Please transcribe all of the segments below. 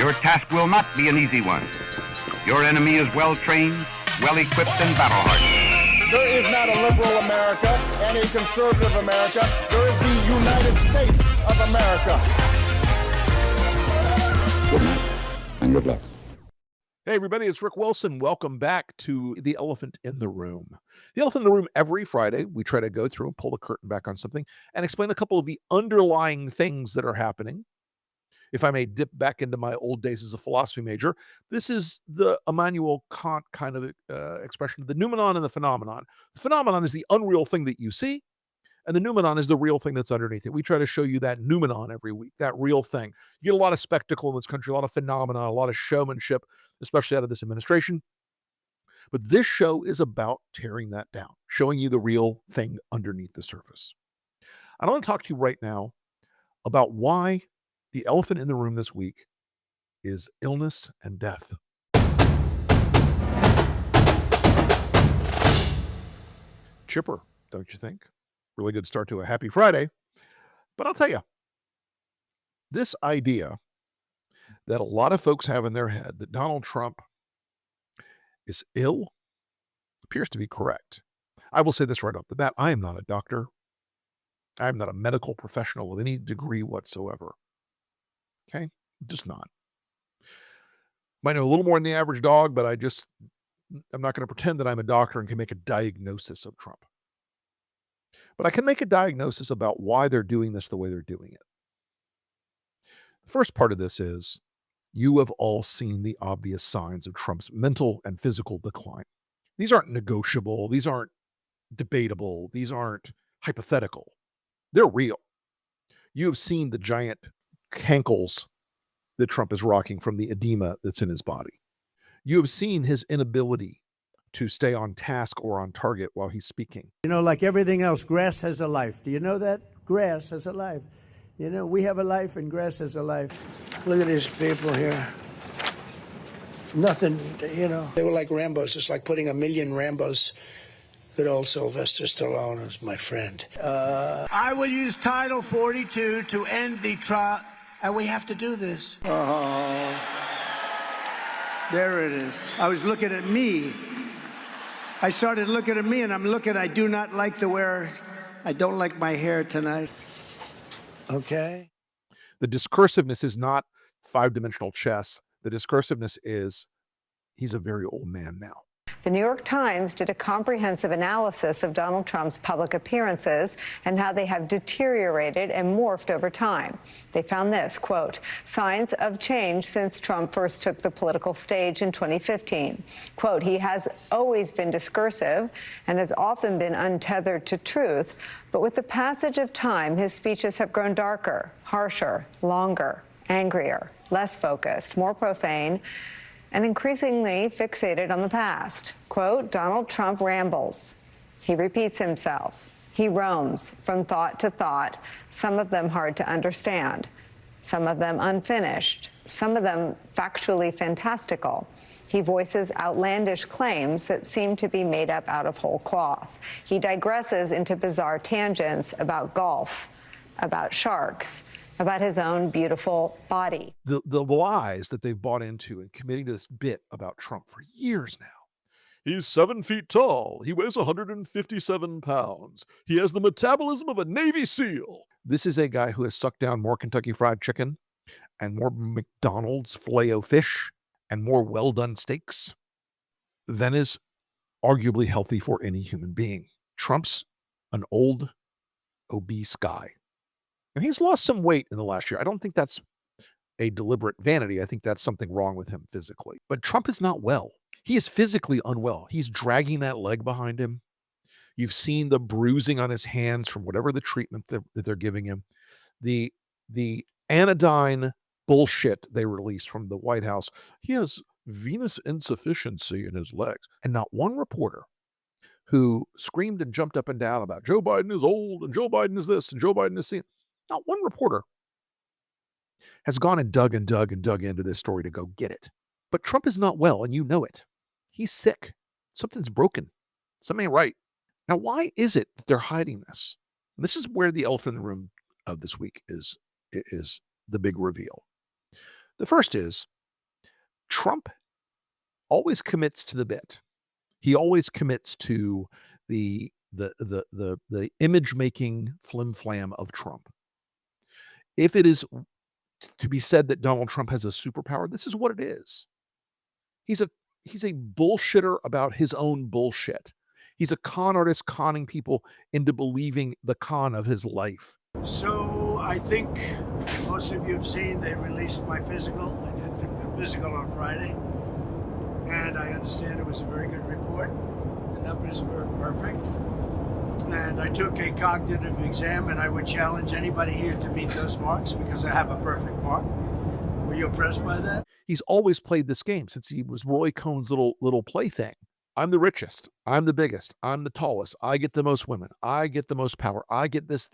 Your task will not be an easy one. Your enemy is well-trained, well-equipped, and battle-hardened. There is not a liberal America and a conservative America. There is the United States of America. Good night, and good luck. Hey everybody, it's Rick Wilson. Welcome back to The Elephant in the Room. The Elephant in the Room, every Friday, we try to go through and pull the curtain back on something and explain a couple of the underlying things that are happening. If I may dip back into my old days as a philosophy major, this is the Immanuel Kant kind of expression, the noumenon and the phenomenon. The phenomenon is the unreal thing that you see, and the noumenon is the real thing that's underneath it. We try to show you that noumenon every week, that real thing. You get a lot of spectacle in this country, a lot of phenomena, a lot of showmanship, especially out of this administration. But this show is about tearing that down, showing you the real thing underneath the surface. I want to talk to you right now about why the elephant in the room this week is illness and death. Chipper, don't you think? Really good start to a happy Friday. But I'll tell you, this idea that a lot of folks have in their head that Donald Trump is ill appears to be correct. I will say this right off the bat. I am not a doctor. I am not a medical professional with any degree whatsoever. Okay? Just not. Might know a little more than the average dog, but I'm not going to pretend that I'm a doctor and can make a diagnosis of Trump. But I can make a diagnosis about why they're doing this the way they're doing it. The first part of this is you have all seen the obvious signs of Trump's mental and physical decline. These aren't negotiable. These aren't debatable. These aren't hypothetical. They're real. You have seen the giant cankles that Trump is rocking from the edema that's in his body. You have seen his inability to stay on task or on target while he's speaking. You know, like everything else, grass has a life. Do you know that? Grass has a life. You know, we have a life and grass has a life. Look at these people here. Nothing, you know. They were like Rambos. It's like putting a million Rambos. Good old Sylvester Stallone is my friend. I will use Title 42 to end the trial. And we have to do this. Oh, there it is. I was looking at me. I started looking at me, and I'm looking. I do not like the wear. I don't like my hair tonight. Okay. The discursiveness is not five-dimensional chess. The discursiveness is he's a very old man now. The New York Times did a comprehensive analysis of Donald Trump's public appearances and how they have deteriorated and morphed over time. They found this, quote, signs of change since Trump first took the political stage in 2015. Quote, he has always been discursive and has often been untethered to truth, but with the passage of time, his speeches have grown darker, harsher, longer, angrier, less focused, more profane, and increasingly fixated on the past. Quote, Donald Trump rambles. He repeats himself. He roams from thought to thought, some of them hard to understand, some of them unfinished, some of them factually fantastical. He voices outlandish claims that seem to be made up out of whole cloth. He digresses into bizarre tangents about golf, about sharks, about his own beautiful body. The lies that they've bought into and committing to this bit about Trump for years now. He's 7 feet tall. He weighs 157 pounds. He has the metabolism of a Navy SEAL. This is a guy who has sucked down more Kentucky Fried Chicken and more McDonald's Filet-O-Fish and more well-done steaks than is arguably healthy for any human being. Trump's an old, obese guy. And he's lost some weight in the last year. I don't think that's a deliberate vanity. I think that's something wrong with him physically. But Trump is not well. He is physically unwell. He's dragging that leg behind him. You've seen the bruising on his hands from whatever the treatment that they're giving him. The anodyne bullshit they released from the White House. He has venous insufficiency in his legs. And not one reporter who screamed and jumped up and down about Joe Biden is old and Joe Biden is this and Joe Biden is that. Not one reporter has gone and dug into this story to go get it. But Trump is not well, and you know it. He's sick. Something's broken. Something ain't right. Now, why is it that they're hiding this? And this is where the elephant in the room of this week is the big reveal. The first is Trump always commits to the bit. He always commits to the image making flim flam of Trump. If it is to be said that Donald Trump has a superpower, this is what it is. He's a bullshitter about his own bullshit. He's a con artist conning people into believing the con of his life. So I think most of you have seen they released my physical. I did the physical on Friday, and I understand it was a very good report. The numbers were perfect. And I took a cognitive exam, and I would challenge anybody here to meet those marks because I have a perfect mark. Were you impressed by that? He's always played this game since he was Roy Cohn's little plaything. I'm the richest. I'm the biggest. I'm the tallest. I get the most women. I get the most power. I get this.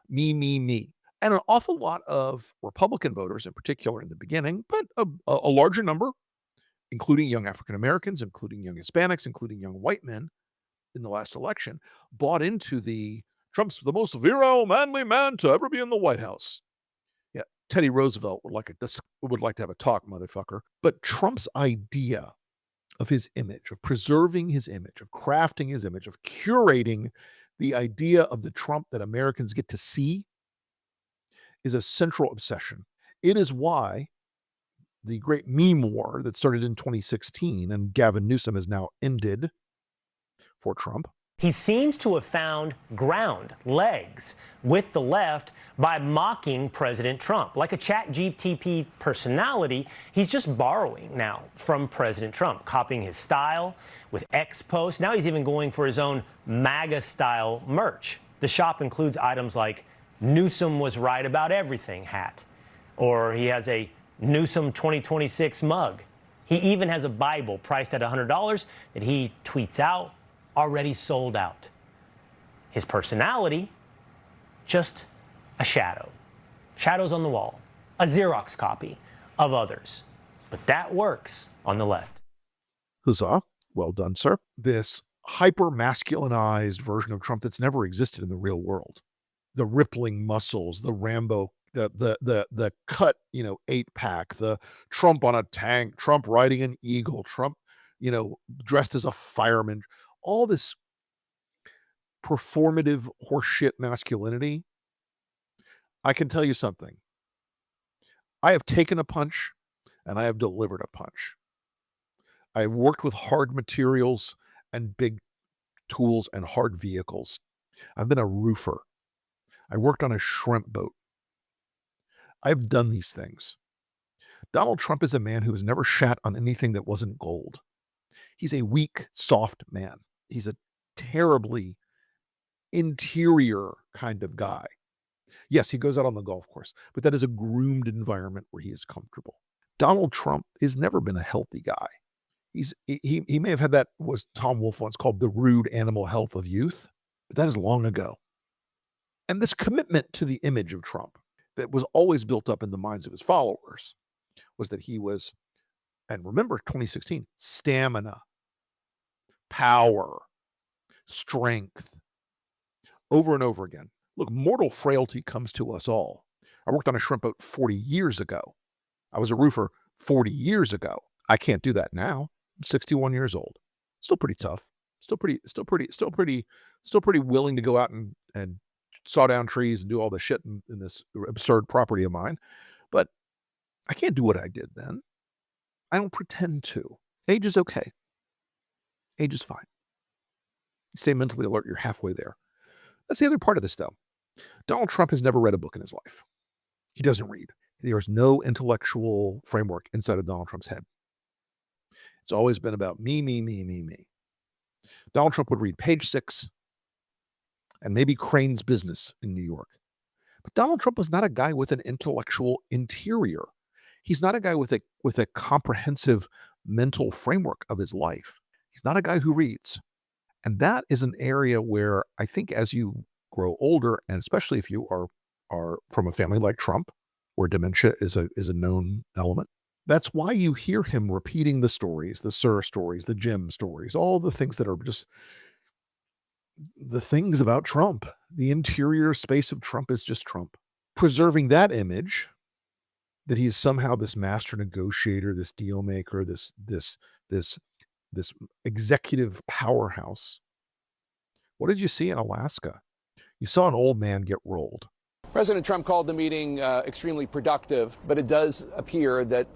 Me. And an awful lot of Republican voters in particular in the beginning, but a larger number, including young African Americans, including young Hispanics, including young white men in the last election, bought into Trump's the most virile, manly man to ever be in the White House. Yeah, Teddy Roosevelt would like to have a talk, motherfucker. But Trump's idea of his image, of preserving his image, of crafting his image, of curating the idea of the Trump that Americans get to see is a central obsession. It is why the great meme war that started in 2016 and Gavin Newsom has now ended for Trump. He seems to have found ground, legs, with the left by mocking President Trump. Like a ChatGPT personality, he's just borrowing now from President Trump, copying his style with X posts. Now he's even going for his own MAGA-style merch. The shop includes items like Newsom was right about everything hat, or he has a Newsom 2026 mug. He even has a Bible priced at $100 that he tweets out, already sold out. His personality, just a shadow. Shadows on the wall, a Xerox copy of others. But that works on the left. Huzzah. Well done, sir. This hyper-masculinized version of Trump that's never existed in the real world. The rippling muscles, the Rambo, the cut, 8-pack, the Trump on a tank, Trump riding an eagle, Trump, dressed as a fireman. All this performative horseshit masculinity. I can tell you something. I have taken a punch and I have delivered a punch. I've worked with hard materials and big tools and hard vehicles. I've been a roofer. I worked on a shrimp boat. I've done these things. Donald Trump is a man who has never shat on anything that wasn't gold. He's a weak, soft man. He's a terribly interior kind of guy. Yes, he goes out on the golf course, but that is a groomed environment where he is comfortable. Donald Trump has never been a healthy guy. He may have had that, was Tom Wolfe once called the rude animal health of youth, but that is long ago. And this commitment to the image of Trump that was always built up in the minds of his followers was that he was, and remember 2016, stamina, power, strength, over and over again. Look, mortal frailty comes to us all. I worked on a shrimp boat 40 years ago. I was a roofer 40 years ago. I can't do that now. I'm 61 years old. Still pretty tough. Still pretty willing to go out and saw down trees and do all the shit in this absurd property of mine. But I can't do what I did then. I don't pretend to. Age is okay. Age is fine. You stay mentally alert, you're halfway there. That's the other part of this, though. Donald Trump has never read a book in his life. He doesn't read. There is no intellectual framework inside of Donald Trump's head. It's always been about me. Donald Trump would read Page 6 and maybe Crane's Business in New York. But Donald Trump was not a guy with an intellectual interior. He's not a guy with a comprehensive mental framework of his life. He's not a guy who reads. And that is an area where I think as you grow older, and especially if you are from a family like Trump, where dementia is a known element, that's why you hear him repeating the stories, the Sir stories, the Jim stories, all the things that are just the things about Trump. The interior space of Trump is just Trump. Preserving that image that he is somehow this master negotiator, this deal maker, this executive powerhouse. What did you see in Alaska? You saw an old man get rolled. President Trump called the meeting extremely productive, but it does appear that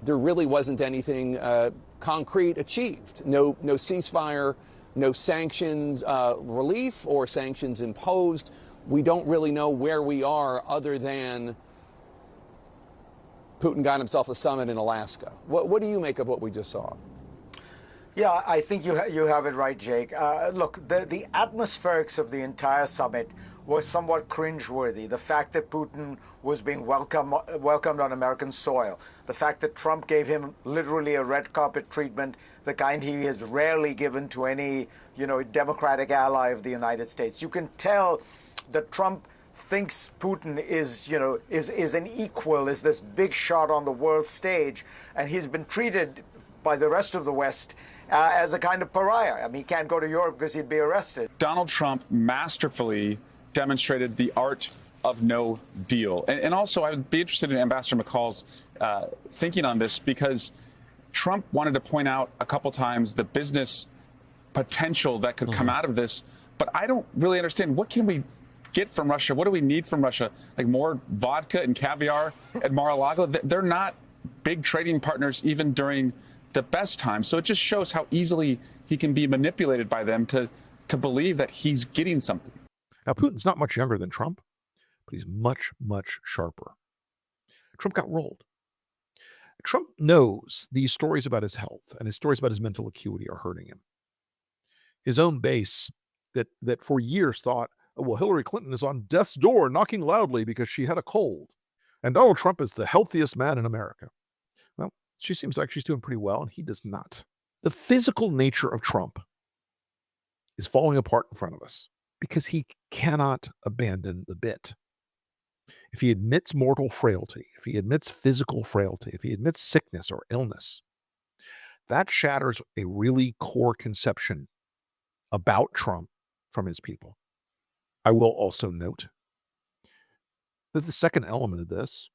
there really wasn't anything concrete achieved. No ceasefire, no sanctions relief or sanctions imposed. We don't really know where we are other than Putin got himself a summit in Alaska. What do you make of what we just saw? Yeah, I think you have it right, Jake. Look, the atmospherics of the entire summit was somewhat cringeworthy. The fact that Putin was being welcomed on American soil, the fact that Trump gave him literally a red carpet treatment, the kind he has rarely given to any, Democratic ally of the United States. You can tell that Trump thinks Putin is an equal, is this big shot on the world stage, and he's been treated by the rest of the West as a kind of pariah. I mean, he can't go to Europe because he'd be arrested. Donald Trump masterfully demonstrated the art of no deal. And also, I would be interested in Ambassador McCall's thinking on this, because Trump wanted to point out a couple times the business potential that could come out of this. But I don't really understand, what can we get from Russia? What do we need from Russia? Like more vodka and caviar at Mar-a-Lago? They're not big trading partners even during the best times. So it just shows how easily he can be manipulated by them to believe that he's getting something. Now, Putin's not much younger than Trump, but he's much, much sharper. Trump got rolled. Trump knows these stories about his health and his stories about his mental acuity are hurting him. His own base that for years thought, oh, well, Hillary Clinton is on death's door knocking loudly because she had a cold. And Donald Trump is the healthiest man in America. Well, she seems like she's doing pretty well, and he does not. The physical nature of Trump is falling apart in front of us because he cannot abandon the bit. If he admits mortal frailty, if he admits physical frailty, if he admits sickness or illness, that shatters a really core conception about Trump from his people. I will also note that the second element of this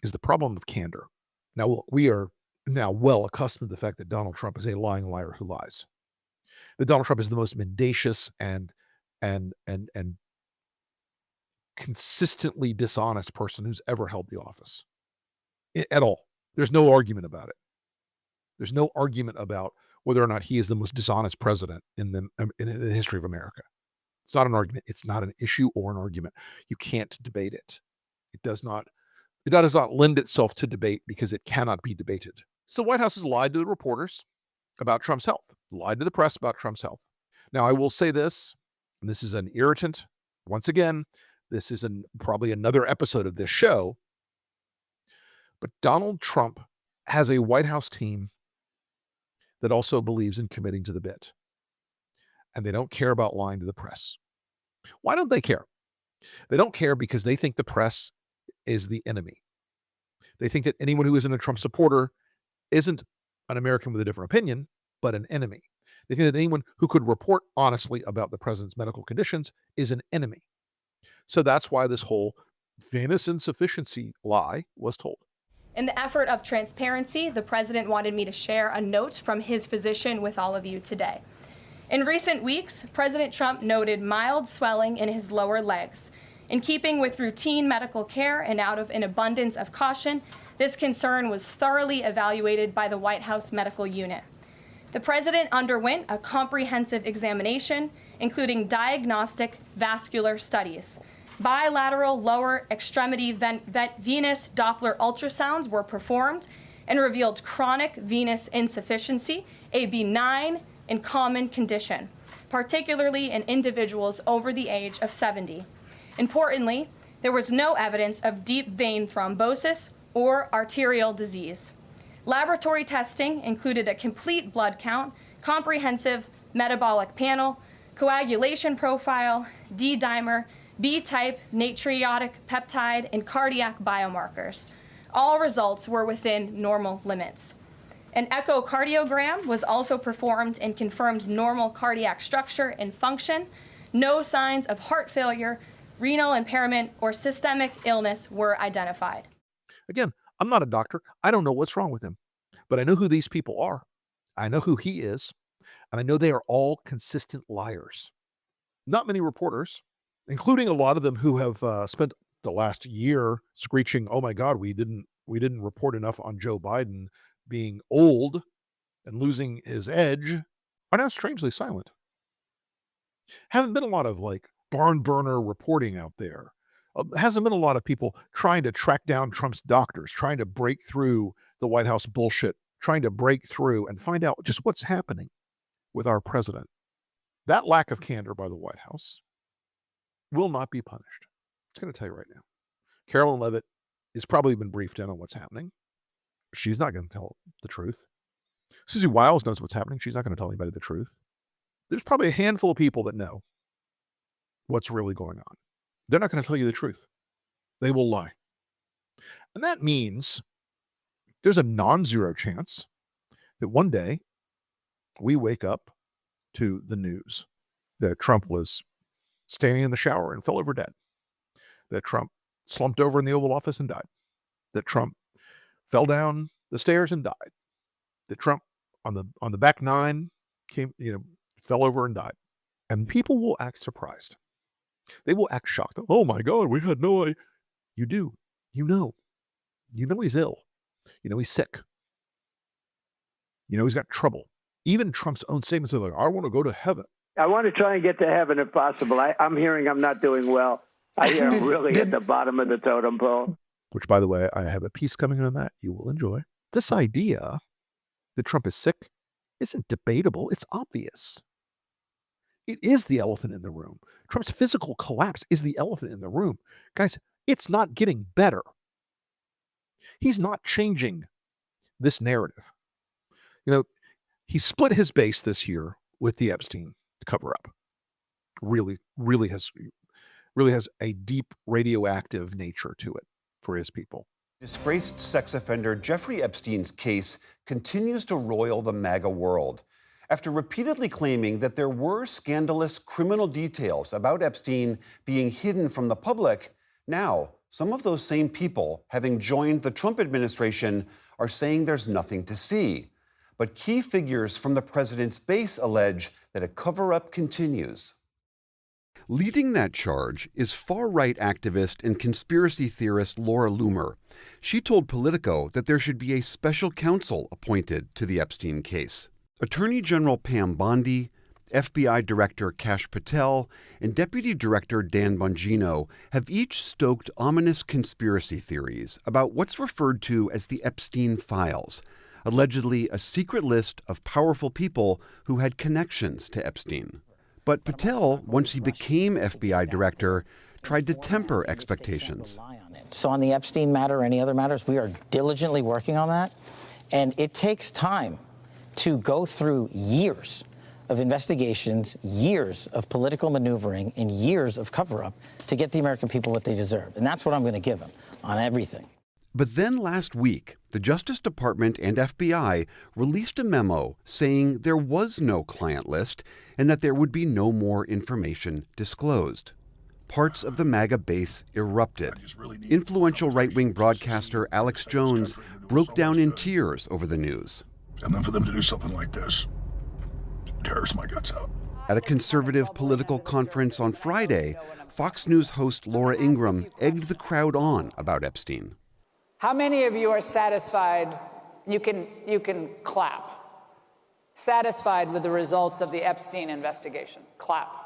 is the problem of candor. Now, we are now well accustomed to the fact that Donald Trump is a lying liar who lies. That Donald Trump is the most mendacious and consistently dishonest person who's ever held the office. At all. There's no argument about it. There's no argument about whether or not he is the most dishonest president in the history of America. It's not an argument. It's not an issue or an argument. You can't debate it. It does not lend itself to debate because it cannot be debated. So the White House has lied to the reporters about Trump's health, lied to the press about Trump's health. Now, I will say this, and this is an irritant. Once again, this is probably another episode of this show. But Donald Trump has a White House team that also believes in committing to the bit. And they don't care about lying to the press. Why don't they care? They don't care because they think the press is the enemy. They think that anyone who isn't a Trump supporter isn't an American with a different opinion, but an enemy. They think that anyone who could report honestly about the president's medical conditions is an enemy. So that's why this whole venous insufficiency lie was told. In the effort of transparency, the president wanted me to share a note from his physician with all of you today. In recent weeks, President Trump noted mild swelling in his lower legs. In keeping with routine medical care and out of an abundance of caution, this concern was thoroughly evaluated by the White House medical unit. The president underwent a comprehensive examination, including diagnostic vascular studies. Bilateral lower extremity venous Doppler ultrasounds were performed and revealed chronic venous insufficiency, a benign and common condition, particularly in individuals over the age of 70. Importantly, there was no evidence of deep vein thrombosis or arterial disease. Laboratory testing included a complete blood count, comprehensive metabolic panel, coagulation profile, D-dimer, B-type natriuretic peptide, and cardiac biomarkers. All results were within normal limits. An echocardiogram was also performed and confirmed normal cardiac structure and function. No signs of heart failure, renal impairment, or systemic illness were identified. Again, I'm not a doctor. I don't know what's wrong with him, but I know who these people are. I know who he is, and I know they are all consistent liars. Not many reporters, including a lot of them who have spent the last year screeching, "Oh my God, we didn't report enough on Joe Biden being old and losing his edge," are now strangely silent. Haven't been a lot of like barn burner reporting out there. Hasn't been a lot of people trying to track down Trump's doctors, trying to break through the White House bullshit, trying to break through and find out just what's happening with our president. That lack of candor by the White House will not be punished. I'm just going to tell you right now. Carolyn Leavitt has probably been briefed in on what's happening. She's not going to tell the truth. Susie Wiles knows what's happening. She's not going to tell anybody the truth. There's probably a handful of people that know what's really going on. They're not going to tell you the truth. They will lie. And that means there's a non-zero chance that one day we wake up to the news that Trump was standing in the shower and fell over dead, that Trump slumped over in the Oval Office and died, that Trump fell down the stairs and died, that Trump on the back nine fell over and died. And people will act surprised. They will act shocked. Oh my God, we had no idea. You do. You know he's ill. You know he's sick. You know he's got trouble. Even Trump's own statements are like, I want to go to heaven. I want to try and get to heaven if possible. I'm hearing I'm not doing well. I hear I'm really at the bottom of the totem pole. Which, by the way, I have a piece coming on that you will enjoy. This idea that Trump is sick isn't debatable. It's obvious. It is the elephant in the room. Trump's physical collapse is the elephant in the room. Guys, it's not getting better. He's not changing this narrative. He split his base this year with the Epstein cover-up. Really has a deep radioactive nature to it for his people. Disgraced sex offender Jeffrey Epstein's case continues to roil the MAGA world. After repeatedly claiming that there were scandalous criminal details about Epstein being hidden from the public, now some of those same people, having joined the Trump administration, are saying there's nothing to see. But key figures from the president's base allege that a cover-up continues. Leading that charge is far-right activist and conspiracy theorist Laura Loomer. She told Politico that there should be a special counsel appointed to the Epstein case. Attorney General Pam Bondi, FBI Director Kash Patel, and Deputy Director Dan Bongino have each stoked ominous conspiracy theories about what's referred to as the Epstein files, allegedly a secret list of powerful people who had connections to Epstein. But Patel, once he became FBI director, tried to temper expectations. So on the Epstein matter or any other matters, we are diligently working on that. And it takes time to go through years of investigations, years of political maneuvering, and years of cover-up to get the American people what they deserve. And that's what I'm going to give them on everything. But then last week, the Justice Department and FBI released a memo saying there was no client list and that there would be no more information disclosed. Parts of the MAGA base erupted. Influential right-wing broadcaster Alex Jones broke down in tears over the news. And then for them to do something like this tears my guts out. At a conservative political conference on Friday, Fox News host Laura Ingraham egged the crowd on about Epstein. How many of you are satisfied? You can clap. Satisfied with the results of the Epstein investigation? Clap.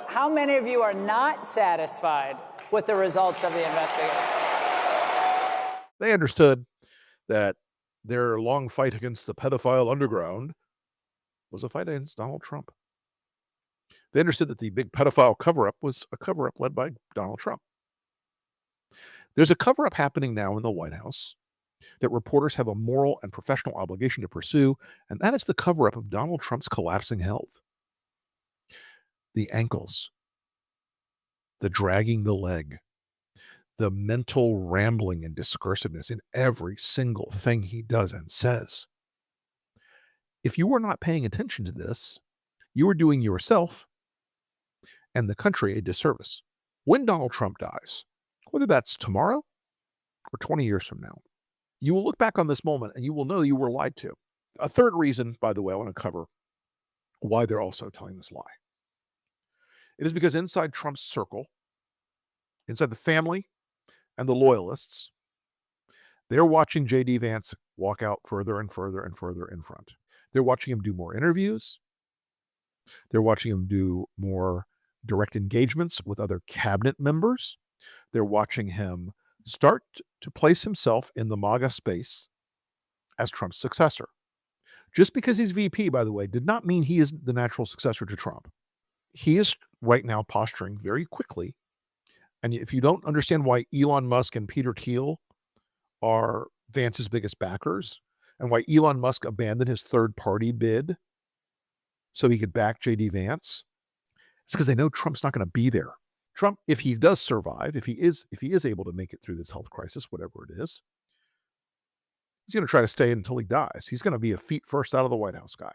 How many of you are not satisfied with the results of the investigation? They understood that their long fight against the pedophile underground was a fight against Donald Trump. They understood that the big pedophile cover-up was a cover-up led by Donald Trump. There's a cover-up happening now in the White House that reporters have a moral and professional obligation to pursue, and that is the cover-up of Donald Trump's collapsing health. The ankles, the dragging the leg, the mental rambling and discursiveness in every single thing he does and says. If you are not paying attention to this, you are doing yourself and the country a disservice. When Donald Trump dies, whether that's tomorrow or 20 years from now, you will look back on this moment and you will know you were lied to. A third reason, by the way, I want to cover why they're also telling this lie. It is because inside Trump's circle, inside the family and the loyalists, they're watching J.D. Vance walk out further and further and further in front. They're watching him do more interviews. They're watching him do more direct engagements with other cabinet members. They're watching him start to place himself in the MAGA space as Trump's successor. Just because he's VP, by the way, did not mean he is the natural successor to Trump. He is right now posturing very quickly. And if you don't understand why Elon Musk and Peter Thiel are Vance's biggest backers, and why Elon Musk abandoned his third-party bid so he could back J.D. Vance, it's because they know Trump's not going to be there. Trump, if he does survive, if he is able to make it through this health crisis, whatever it is, he's going to try to stay until he dies. He's going to be a feet first out of the White House guy.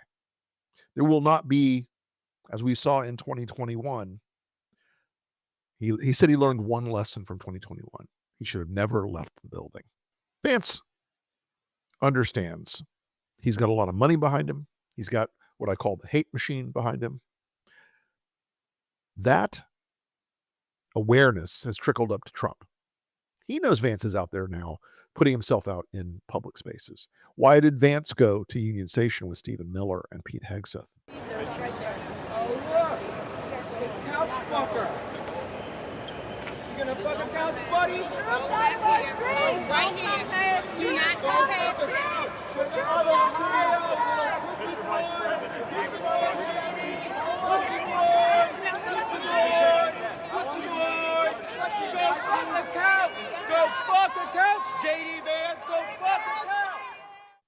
There will not be, as we saw in 2021, he said he learned one lesson from 2021. He should have never left the building. Vance understands he's got a lot of money behind him. He's got what I call the hate machine behind him. That awareness has trickled up to Trump. He knows Vance is out there now, putting himself out in public spaces. Why did Vance go to Union Station with Stephen Miller and Pete Hegseth? Oh, look! It's Couch Fucker! You gonna fuck a couch, buddy? Right here. Do not go past the couch. Go fuck a couch, J.D. Vance. Go fuck a couch.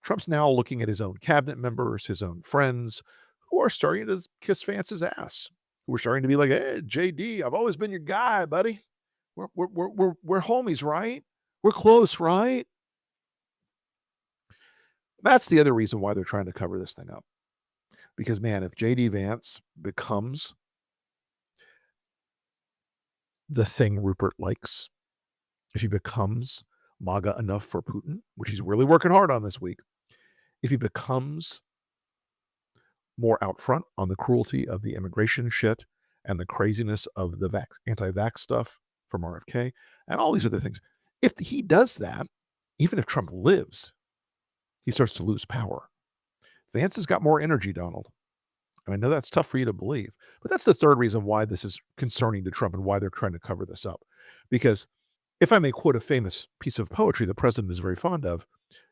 Trump's now looking at his own cabinet members, his own friends, who are starting to kiss Vance's ass. Who are starting to be like, "Hey, J.D., I've always been your guy, buddy. We're homies, right? We're close, right?" That's the other reason why they're trying to cover this thing up. Because, man, if J.D. Vance becomes the thing Rupert likes, if he becomes MAGA enough for Putin, which he's really working hard on this week, if he becomes more out front on the cruelty of the immigration shit and the craziness of the anti-vax stuff from RFK and all these other things, if he does that, even if Trump lives, he starts to lose power. Vance has got more energy, Donald. And I know that's tough for you to believe, but that's the third reason why this is concerning to Trump and why they're trying to cover this up. Because if I may quote a famous piece of poetry the president is very fond of,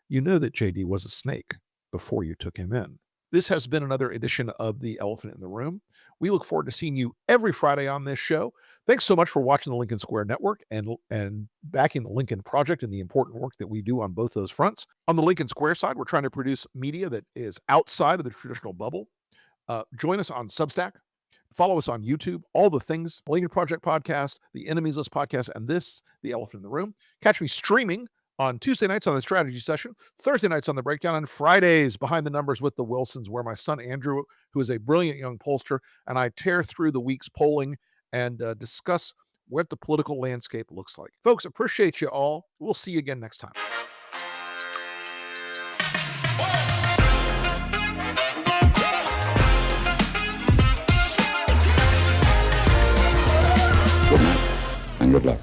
you know that JD was a snake before you took him in. This has been another edition of The Elephant in the Room. We look forward to seeing you every Friday on this show. Thanks so much for watching the Lincoln Square Network and backing the Lincoln Project and the important work that we do on both those fronts. On the Lincoln Square side, we're trying to produce media that is outside of the traditional bubble. Join us on Substack. Follow us on YouTube. All the things, Lincoln Project Podcast, the Enemies List Podcast, and this, The Elephant in the Room. Catch me streaming on Tuesday nights on the strategy session, Thursday nights on the breakdown, and Fridays behind the numbers with the Wilsons, where my son Andrew, who is a brilliant young pollster, and I tear through the week's polling and discuss what the political landscape looks like. Folks, appreciate you all. We'll see you again next time. Good night and good luck.